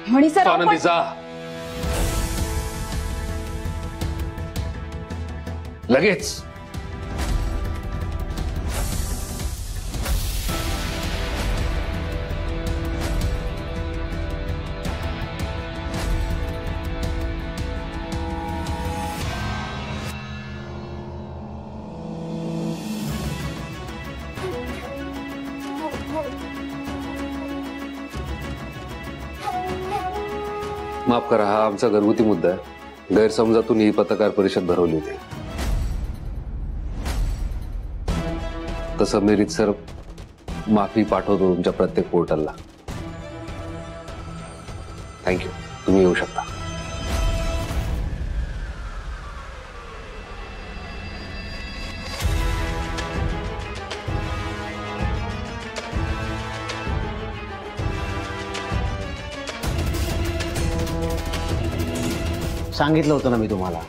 म्हणी सर स्वानंदी जा, लगेच. माफ करा, हा आमचा घरगुती मुद्दा आहे. गैरसमजातून ही पत्रकार परिषद भरवली होती. तसं मी रीतसर माफी पाठवतो तुमच्या प्रत्येक पोर्टलला. थँक्यू. तुम्ही येऊ शकता. सांगितलं होतं ना मी तुम्हाला.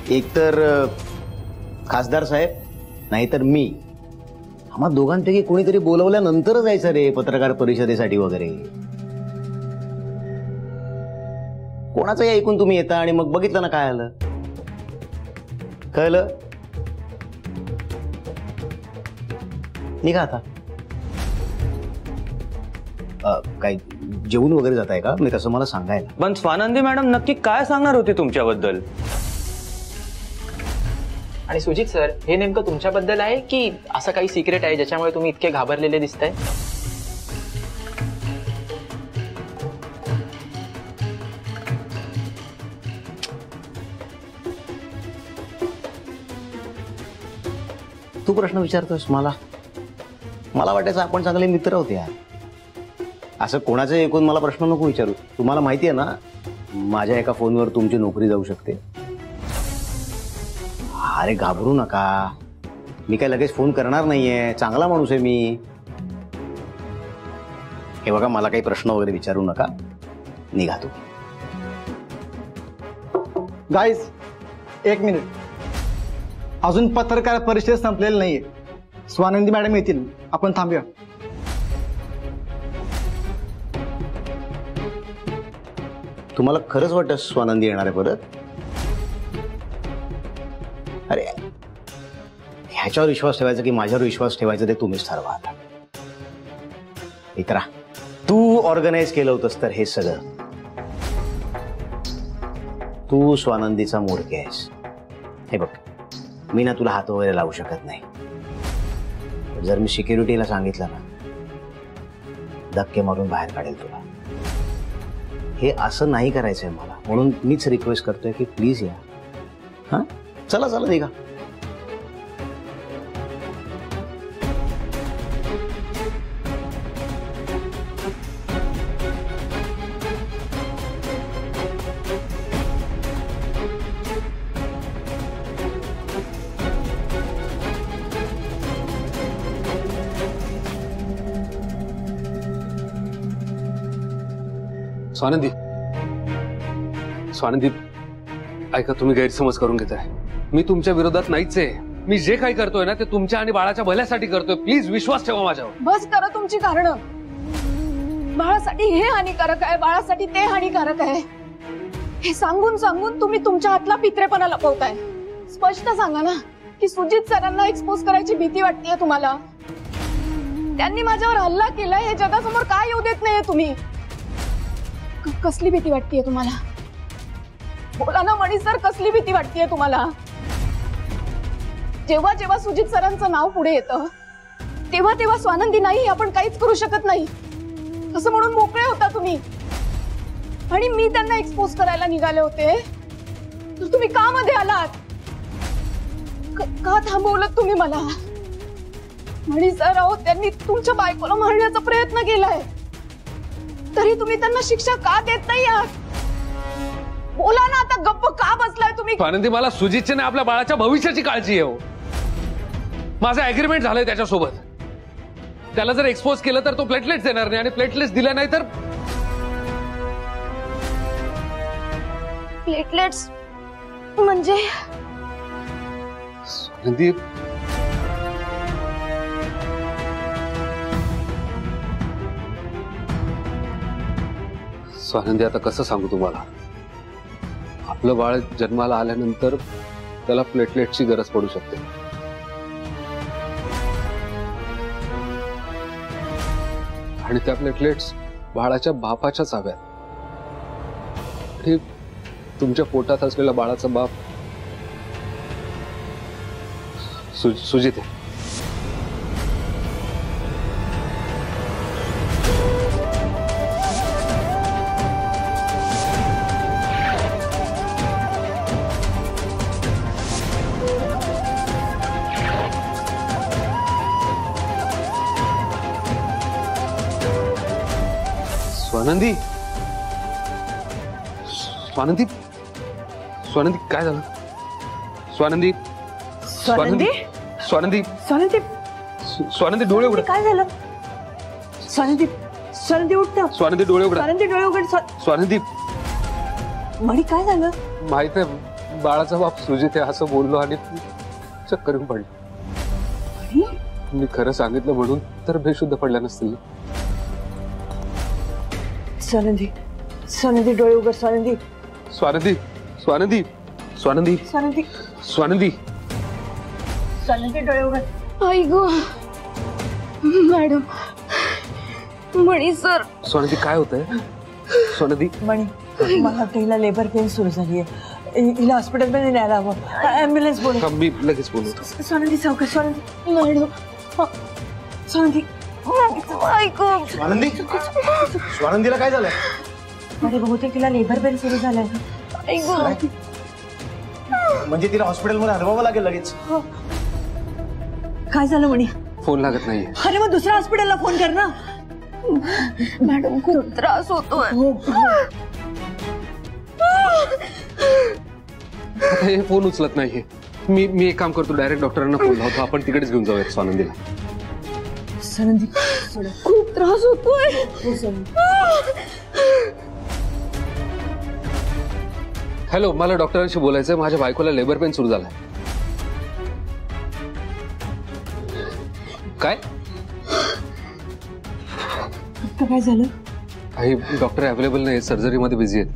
एकतर खासदार साहेब नाहीतर मी, आम्हा दोघांपैकी कोणीतरी बोलवल्यानंतर जायचं रे पत्रकार परिषदेसाठी वगैरे. कोणाचंही ऐकून तुम्ही येता आणि मग बघितलं ना काय आलं. कळलं? निघा आता. काय जेवून वगैरे जात आहे का? मी तसं मला सांगायला. पण स्वानंदी मॅडम नक्की काय सांगणार होते तुमच्याबद्दल? आणि सुजित सर, हे नेमकं तुमच्याबद्दल आहे की असं काही सिक्रेट आहे ज्याच्यामुळे तुम्ही इतके घाबरलेले दिसताय? तू प्रश्न विचारतोस मला? मला वाटायचं आपण चांगले मित्र होते यार. असं कोणाचं ऐकून मला प्रश्न नको विचारू. तुम्हाला माहिती आहे ना माझ्या एका फोनवर तुमची नोकरी जाऊ शकते. अरे घाबरू नका, मी काय लगेच फोन करणार नाहीये. चांगला माणूस आहे मी. हे बघा, मला काही प्रश्न वगैरे विचारू नका. निघा तू. Guys, 1 minute. अजून पत्रकार परिषद संपलेली नाहीये. स्वानंदी मॅडम येतील, आपण थांबूया. तुम्हाला खरंच वाटतं स्वानंदी येणार आहे परत? अरे ह्याच्यावर विश्वास ठेवायचा की माझ्यावर विश्वास ठेवायचा ते तुम्हीच ठरवा आता. मित्रा, तू ऑर्गनाइज केलं होतंस तर हे सगळं. तू स्वानंदीचा मोडके आहेस. हे बघ, मी ना तुला हात वगैरे लावू शकत नाही. जर मी सिक्युरिटीला सांगितलं ना, धक्के मारून बाहेर काढेल तुला. हे असं नाही करायचंय मला, म्हणून मीच रिक्वेस्ट करतोय की प्लीज या. हा, चला चला निघा. स्वानंदी, स्वानंदी ऐका, तुम्ही गैरसमज करून घेताय. मी तुमच्या विरोधात नाहीच आहे. मी जे काही करतोय ना ते तुमच्या आणि बाळाच्या भल्यासाठी करतोय. प्लीज विश्वास ठेवा माझ्यावर. बस करा तुमची कारणं. बाळासाठी हे हानिकारक आहे, बाळासाठी ते हानिकारक आहे, हे सांगून सांगून तुम्ही तुमच्या हातला पित्रेपणा लपवताय. स्पष्ट सांगा ना की सुजित सरांना एक्सपोज करायची भीती वाटतेय तुम्हाला. त्यांनी माझ्यावर हल्ला केलाय हे जगासमोर काय येऊ देत नाहीये तुम्ही. कसली भीती वाटतेय तुम्हाला? बोला ना मणी सर, कसली भीती वाटतेय तुम्हाला? जेव्हा जेव्हा सुजित सरांचं नाव पुढे येतं तेव्हा तेव्हा स्वानंदी नाही, आपण काहीच करू शकत नाही असं म्हणून मोकळे होता तुम्ही. आणि मी त्यांना एक्सपोज करायला निघाले होते तर तुम्ही का मध्ये आलात? का थांबवलं तुम्ही मला? मणी सर, अहो त्यांनी तुमच्या बायकोला मारण्याचा प्रयत्न केलाय, तरी तुम्ही त्यांना शिक्षा का देत नाही आहात? बोला ना आता, गप्प का बसलाय तुम्ही? स्वानंदी, मला सुजितची नाही आपल्या बाळाच्या भविष्याची काळजी आहे. माझं अग्रीमेंट झालंय त्याच्यासोबत. त्याला जर एक्सपोज केलं तर तो प्लेटलेट्स देणार नाही, आणि प्लेटलेट्स दिल्या नाही तर प्लेटलेट्स म्हणजे? स्वानंदी, स्वानंदी आता कसं सांगू तुम्हाला, आपलं बाळ जन्माला आल्यानंतर त्याला प्लेटलेटची गरज पडू शकते. आणि त्या प्लेटलेट्स बाळाच्या बापाच्याच हव्यात. आणि तुमच्या पोटात असलेल्या बाळाचा बाप सुजित आहे. स्वानंदी, स्वानंदी, स्वानंदी काय झालं? स्वानंदी, स्वानंदी, स्वानंदी, स्वानंदी, स्वानंदी डोळे उघड. काय झालं? स्वानंदी, स्वानंदी उठ ना. स्वानंदी डोळे उघड. स्वानंदी डोळे उघड. स्वानंदी, मणी काय झालं? माहित आहे बाळाचा बाप सुजित आहे असं बोललो आणि चक्कर येऊन पडली. मी खरं सांगितलं म्हणून तर बेशुद्ध पडल्या नसतील. स्वानंदी, स्वानंदी डोळे उघड. स्वानंदी, स्वानंदी, स्वानंदी, स्वानंदी, स्वानंदी, स्वानंदी, स्वानंदी डोळे उघड. आई गो मॅडम, मणी सर. स्वानंदी काय होतंय? स्वानंदी, मणी, मला वाटतं हिला लेबर पेन सुरू झाली आहे. हिला हॉस्पिटलमध्ये न्यायला हवं. ॲम्ब्युलन्स बोलव. मी लगेच बोलतो. स्वानंदी सावकाश. स्वानंदी, मॅडम, स्वानंदी, ऐकू. स्वानंदी, स्वानंदीला काय झालं? अरे बहुतेक तिला लेबर पेन सुरू झालाय. ऐकू. म्हणजे तिला हॉस्पिटलमध्ये हलवावं लागेल लगेच. काय झालं मणी? फोन लागत नाहीये. अरे मग दुसऱ्या हॉस्पिटलला फोन कर ना. मॅडम खूप त्रास होतोय. आता हे फोन उचलत नाहीये. मी एक काम करतो, डायरेक्ट डॉक्टरांना फोन लावतो. आपण तिकडेच घेऊन जाऊयात स्वानंदीला. स्वानंदी, खूप त्रास होतोय. हॅलो, मला डॉक्टरांशी बोलायचंय. माझ्या बायकोला लेबर पेन सुरू झालाय. काय काय झालं? काही डॉक्टर अवेलेबल नाही, सर्जरीमध्ये बिझी आहेत.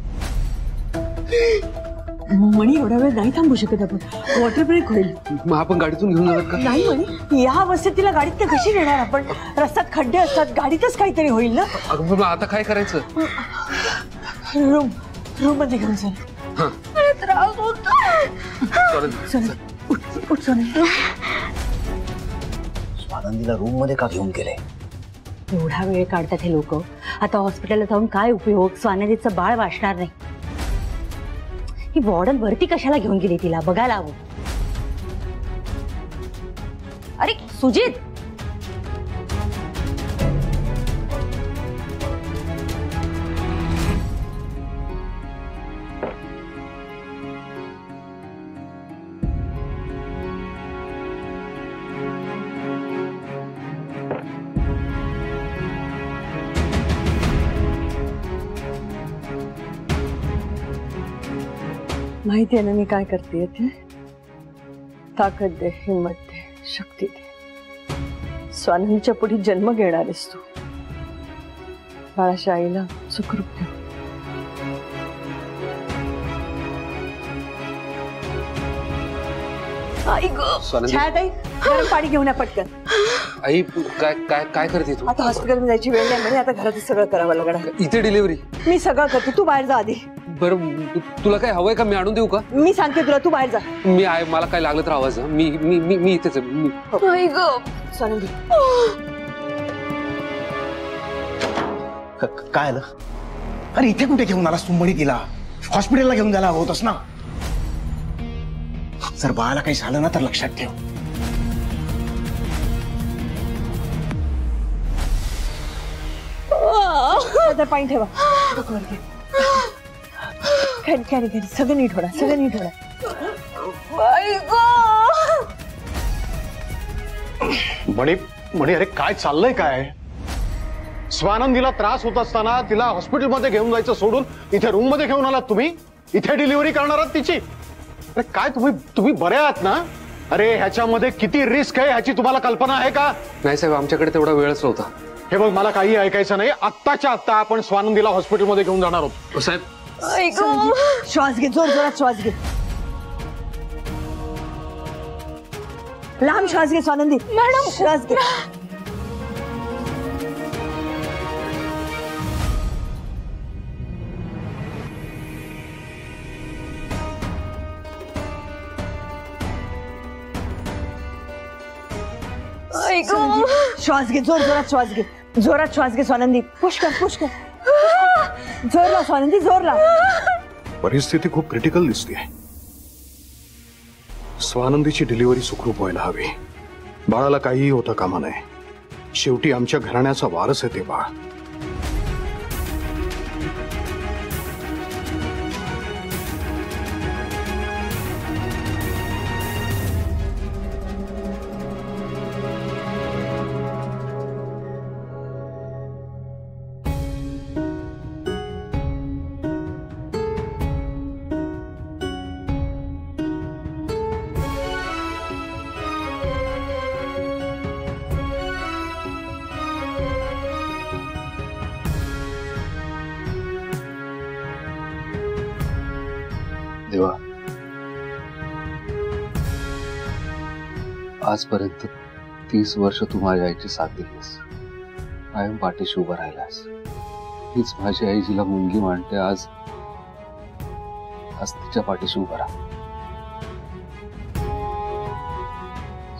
मणी एवढा वेळ नाही थांबू शकत आपण. वॉटर ब्रेक होईल. मग आपण गाडीतून घेऊन जाऊयात का? नाही मणी, या अवस्थेत तिला गाडीत कशी नेणार आपण? रस्त्यात खड्डे असतात, गाडीतच काहीतरी होईल ना. अगं मग आता काय करायचं? रूम मध्ये घेऊन चल. त्रास होतोय. उठ स्वानंदी. स्वानंदीला रूम मध्ये का घेऊन गेले? एवढा वेळ काढतात हे लोक. आता हॉस्पिटलला जाऊन काय उपयोग? स्वानंदीचं बाळ वाचणार नाही. ही वॉर्डन वरती कशाला घेऊन गेली? तिला बघायला हवं. अरे सुजित, माहिती आहे ना मी काय करते ते. ताकद दे, हिम्मत दे, शक्ती दे. स्वानंदीच्या पुढे जन्म घेणारेस तू. बाळाच्या आईला सुखरूप ठेव. आई गो. स्वानंदी, छायाताई, गरम पाणी घेऊन या पटकन. आई काय काय काय करते तू? आता हॉस्पिटलमध्ये जायची वेळ नाही म्हणे. आता घरातच सगळं करावं लागणार. इथे डिलिव्हरी? मी सगळं करते, तू बाहेर जा आधी. बरं, तुला काय हवंय का? मी आणून देऊ का? मी सांगते तुला, तू बाहेर जा. मी आहे, मला काय लागलं तर आवाज. मी मी मी मी इथेच आहे. आई गो. स्वानंदी, काय आलं? अरे इथे कुठे घेऊन आलास तू? मणी तिला हॉस्पिटलला घेऊन जायला हवं होतस ना. जर बाळाला काही झालं ना तर लक्षात ठेव. आता पाणी ठेवा. सगळं नीट होणार, सगळं नीट होणार. आई गो. मणी, मणी, अरे काय चाललंय काय? स्वानंदीला त्रास होत असताना तिला हॉस्पिटलमध्ये घेऊन जायचं सोडून इथे रूम मध्ये घेऊन आलात तुम्ही. इथे डिलिव्हरी करणार आहात तिची. अरे काय तुम्ही बरे आहात ना? अरे ह्याच्यामध्ये किती रिस्क आहे ह्याची तुम्हाला कल्पना आहे का? नाही साहेब, आमच्याकडे तेवढा वेळच नव्हता. हे बघ, मला काही ऐकायचं नाही. आत्ताच्या आत्ता आपण स्वानंदीला हॉस्पिटलमध्ये घेऊन जाणार आहोत. साहेब श्वास घे, जोर जोरात श्वास घे. लांब श्वास घे स्वानंदी. मॅडम श्वास घे. श्वास घे, जोर जोरात श्वास घे. जोरात श्वास घे स्वानंदी. पुष्कर पुष्कर. जोरला स्वानंदी, जोरला. परिस्थिती खूप क्रिटिकल दिसते. स्वानंदीची डिलिव्हरी सुखरूप व्हायला हवी. बाळाला काहीही होता कामा नये. शेवटी आमच्या घराण्याचा वारस आहे ते बाळ. देवा, आजपर्यंत 30 वर्ष तू माझ्या आईची साथ दिलीस. कायम पाठीशी उभा राहिलास. हीच माझी आई जिला मुलगी मानते, आज तिच्या पाठीशी उभा राहा.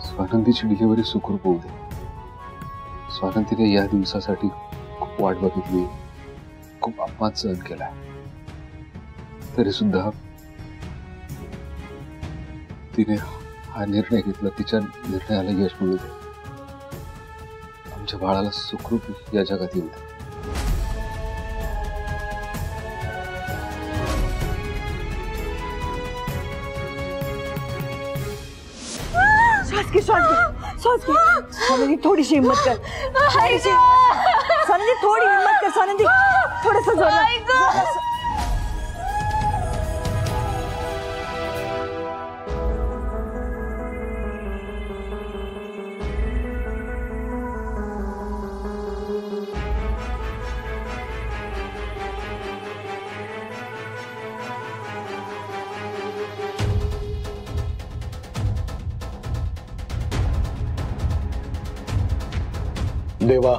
स्वानंदीची डिलिव्हरी सुखरूप होऊ दे. स्वानंदीने या दिवसासाठी खूप वाट बघितली, खूप अपमान सहन केलाय. तरी सुद्धा तिने हा निर्णय घेतला. तिच्या निर्णयाला यश मिळू दे. आमच्या बाळाला सुखरूप या जगात येऊ दे. श्वास घे, श्वास घे, श्वास घे. स्वानंदी थोडीशी हिम्मत कर. स्वानंदी थोडी हिम्मत कर. स्वानंदी थोडस जोरात. देवा,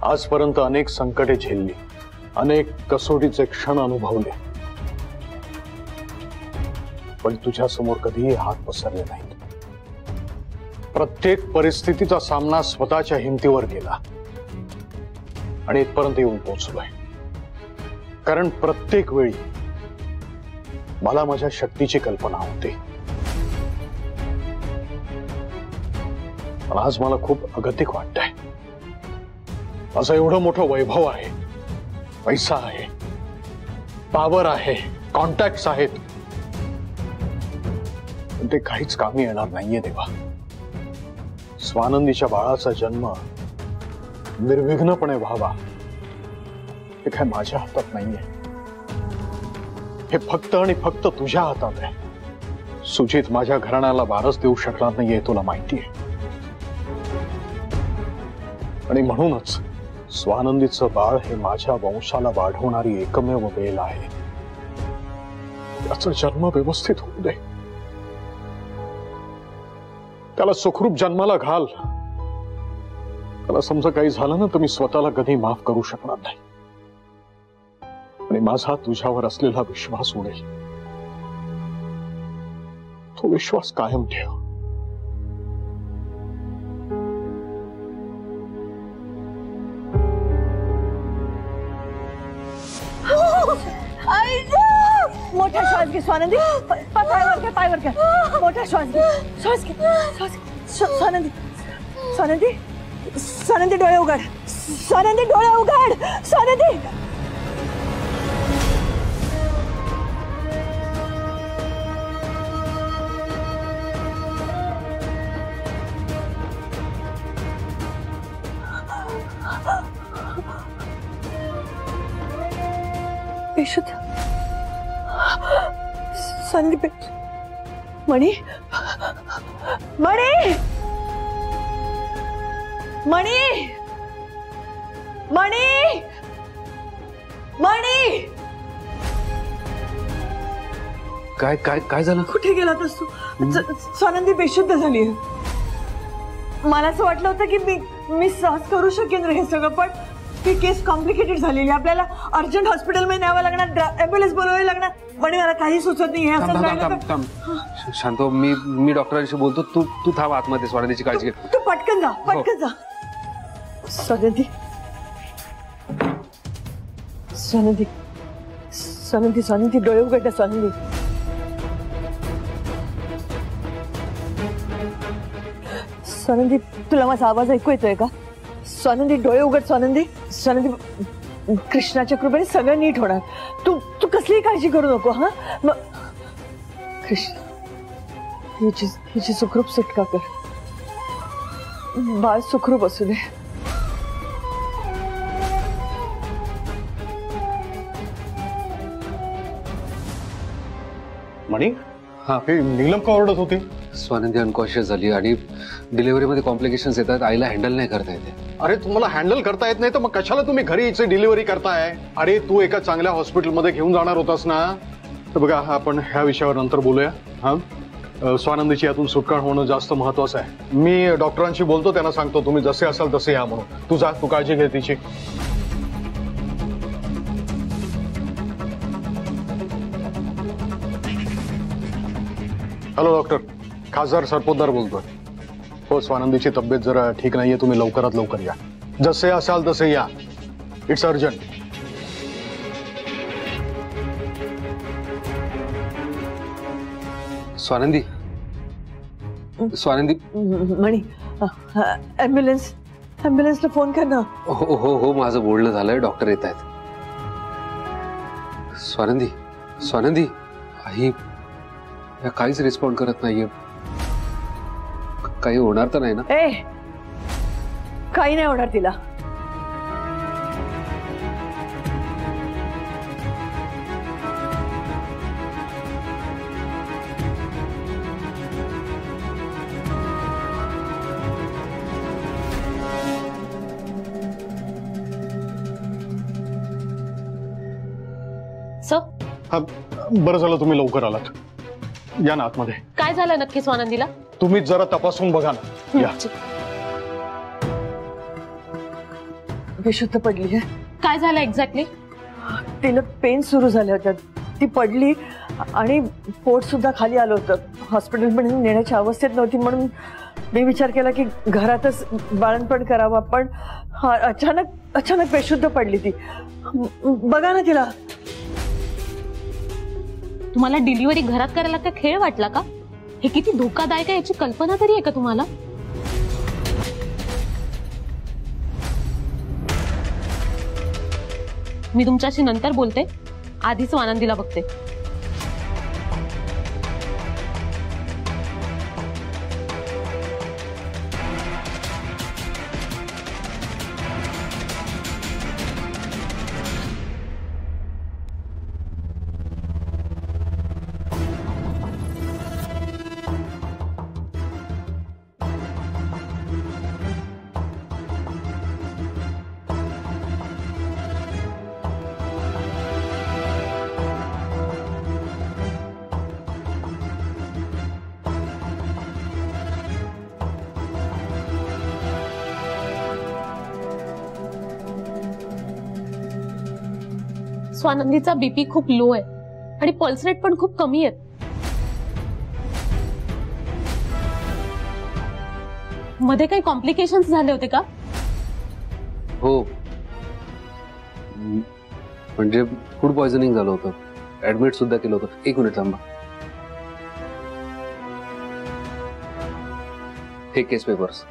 आजपर्यंत अनेक संकटे झेलली, अनेक कसोटीचे क्षण अनुभवले, पण तुझ्या समोर कधीही हात पसरले नाहीत. प्रत्येक परिस्थितीचा सामना स्वतःच्या हिमतीवर केला आणि इथपर्यंत येऊन पोहोचलोय. कारण प्रत्येक वेळी मला माझ्या शक्तीची कल्पना होती. पण आज मला खूप अगतिक वाटतंय. असं एवढं मोठं वैभव आहे, पैसा आहे, पॉवर आहे, कॉन्टॅक्ट्स आहेत, पण ते काहीच कामी येणार नाहीये देवा. स्वानंदीच्या बाळाचा जन्म निर्विघ्नपणे व्हावा हे काय माझ्या हातात नाहीये. हे फक्त आणि फक्त तुझ्या हातात आहे. सुजित माझ्या घराण्याला वारस देऊ शकणार नाहीये, तुला माहितीये. आणि म्हणूनच स्वानंदीचं बाळ हे माझ्या वंशाला वाढवणारी एकमेव वेल आहे. त्याचा जन्म व्यवस्थित होऊ दे. त्याला सुखरूप जन्माला घाल. त्याला समजा काही झालं ना तर मी स्वतःला कधी माफ करू शकणार नाही. आणि माझा तुझ्यावर असलेला विश्वास उडेल. तो विश्वास कायम ठेव. मोठा श्वास घे स्वानंदी. पायवर घे, पायवर घे. मोठा श्वास घे, श्वास घे, श्वास घे. स्वानंदी, स्वानंदी, स्वानंदी डोळे उघड. स्वानंदी डोळे उघड. स्वानंदी. पेशंट स्वानंदी. मणि, मणि, मणी मणी मणी काय काय काय झालं? कुठे गेला होतास तू? स्वानंदी बेशुद्ध झाली. मला असं वाटलं होतं की मी सहज करू शकेन रे हे सगळं, पण ही केस कॉम्प्लिकेटेड झालेली. आपल्याला अर्जंट हॉस्पिटलमध्ये न्यावं लागणार, ॲम्ब्युलन्स बोलवावी लागणार. पण मला काही सुचत नाही. हे असं राहिलं तर शांत हो, मी डॉक्टरांशी बोलतो. तू थांब आतमध्ये, स्वानंदीची काळजी घे. तू पटकन जा, पटकन जा. स्वानंदी स्वानंदी स्वानंदी स्वानंदी डोळे उघड. स्वानंदी स्वानंदी तुला माझा आवाज ऐकू येतोय का? स्वानंदी डोळे उघड. स्वानंदी स्वानंदी कृष्णाच्या कृपेने सगळं नीट होणार. तू तू कसलीही काळजी करू नको. हा कृष्ण हिची सुखरूप सुटका कर. बाळ सुखरूप असू दे. मणी हा, हे नीलम का ओरडत होती? स्वानंदी अनकॉन्शियस झाली आणि डिलिव्हरीमध्ये कॉम्प्लिकेशन्स येतात. आईला हँडल नाही करता येते. अरे तुम्हाला हँडल करता येत नाही तर मग कशाला तुम्ही घरी हिची डिलिव्हरी करताय? अरे तू एका चांगल्या हॉस्पिटलमध्ये घेऊन जाणार होतास ना. तर बघा, आपण ह्या विषयावर नंतर बोलूया. हा, स्वानंदीची यातून सुटका होणं जास्त महत्वाचं आहे. मी डॉक्टरांशी बोलतो, त्यांना सांगतो तुम्ही जसे असाल तसे या म्हणून. तू जा, तू काळजी घे तिची. हॅलो डॉक्टर, खासदार सरपोतदार बोलतोय. हो, स्वानंदीची तब्येत जरा ठीक नाहीये, तुम्ही लवकरात लवकर या. जसे असाल तसे या. It's urgent. स्वानंदी स्वानंदी मणी ॲम्ब्युलन्सला फोन कर ना. हो हो हो, माझं बोलणं झालंय. डॉक्टर येत आहेत. स्वानंदी स्वानंदी आई काहीच रिस्पॉन्ड करत नाहीये. काही होणार तर नाही ना? काही नाही होणार तिला. हा, बरं झालं तुम्ही लवकर आलात. या ना आतमध्ये. काय झालं नक्की स्वानंदीला? तुम्ही जरा तपासून बघा ना. या. बेशुद्ध पडली आहे. काय झालं एक्झॅक्टली? तिला पेन सुरू झाले होते. ती पडली आणि पोट सुद्धा खाली आलं होतं. हॉस्पिटलमध्ये नेण्याच्या अवस्थेत नव्हती, म्हणून मी विचार केला की घरातच बाळंतपण करावं. पण अचानक बेशुद्ध पडली ती. बघा ना तिला. तुम्हाला डिलिव्हरी घरात करायला का खेळ वाटला का? हे किती धोकादायक आहे याची कल्पना तरी आहे का तुम्हाला? मी तुमच्याशी नंतर बोलते, आधी स्वानंदीला बघते. स्वानंदीचा बीपी खूप लो आहे आणि पल्स रेट पण खूप कमी आहे. मध्ये काही कॉम्प्लिकेशन्स झाले होते का? हो, म्हणजे फूड पॉइझनिंग झालं होतं. ऍडमिट सुद्धा केलं होतं. एक मिनिट थांबा. हे केस पेपर्स.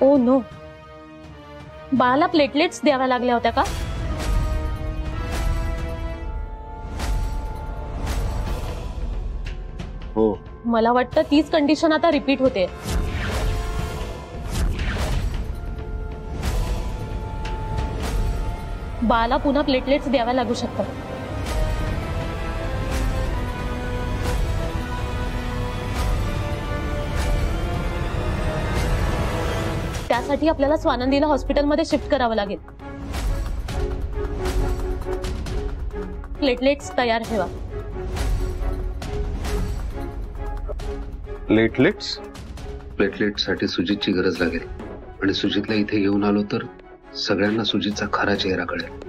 ओ नो, बाळाला प्लेटलेट्स द्याव्या लागल्या होत्या का? हो, मला वाटतं तीच कंडिशन आता रिपीट होते. बाळाला पुन्हा प्लेटलेट्स द्याव्या लागू शकतात. त्यासाठी आपल्याला स्वानंदीला हॉस्पिटलमध्ये शिफ्ट करावं लागेल. प्लेटलेट्स तयार ठेवा. प्लेटलेट्स? प्लेटलेटसाठी सुजितची गरज लागेल आणि सुजितला इथे घेऊन आलो तर सगळ्यांना सुजितचा खरा चेहरा कळेल.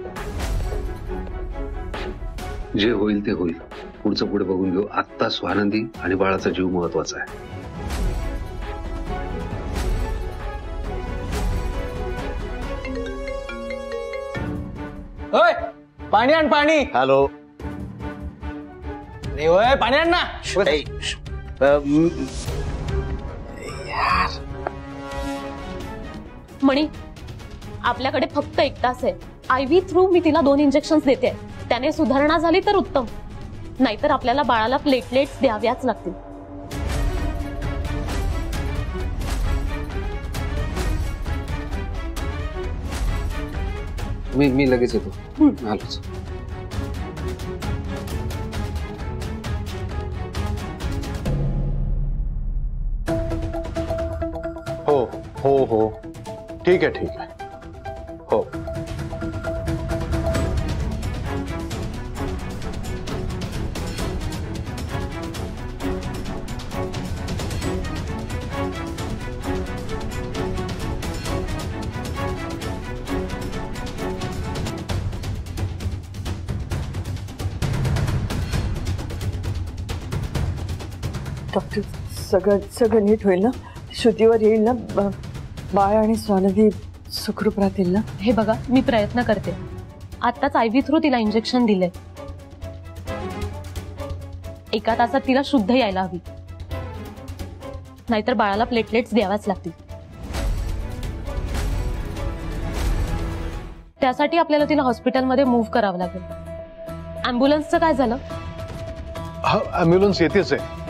जे होईल ते होईल, पुढचं पुढे बघून घेऊ. आत्ता स्वानंदी आणि बाळाचा जीव महत्वाचा आहे. होय, पाणी आण पाणी. हॅलो. रे होय, पाणी आण ना. मणी, आपल्याकडे फक्त 1 तास आहे. IV थ्रू मी तिला 2 इंजेक्शन्स देते. त्याने सुधारणा झाली तर उत्तम, नाहीतर आपल्याला बाळाला प्लेटलेट्स द्याव्याच लागतील. मी लगेच येतो. आलोच. हो हो हो, ठीक आहे ठीक आहे. हो. डॉक्टर, सगळं नीट होईल ना? शुद्धीवर येईल ना? बाळ आणि स्वानंदी सुखरूप राहतील ना? हे बघा, मी प्रयत्न करते. आत्ताच IV थ्रू तिला इंजेक्शन दिले. 1 तासात तिला शुद्ध यायला हवी, नाहीतर बाळाला प्लेटलेट्स द्याव्याच लागतील. त्यासाठी आपल्याला तिला हॉस्पिटलमध्ये मूव्ह करावं लागेल. ॲम्ब्युलन्सचं काय झालं? हा, ॲम्ब्युलन्स येतेच आहे.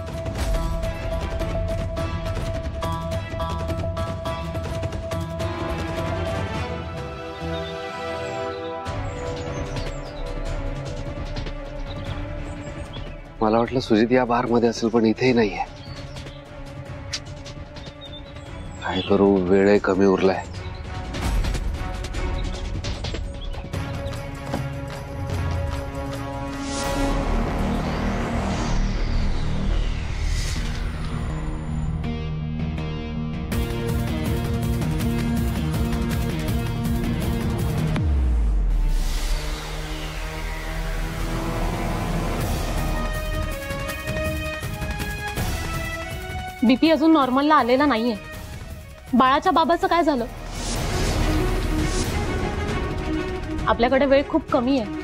मला वाटलं सुजित या बार मध्ये असेल, पण इथेही नाहीये. काय करू, वेळ कमी उरलाय. BP अजून नॉर्मलला आलेला नाहीये. बाळाच्या बाबाचं काय झालं? आपल्याकडे वेळ खूप कमी आहे.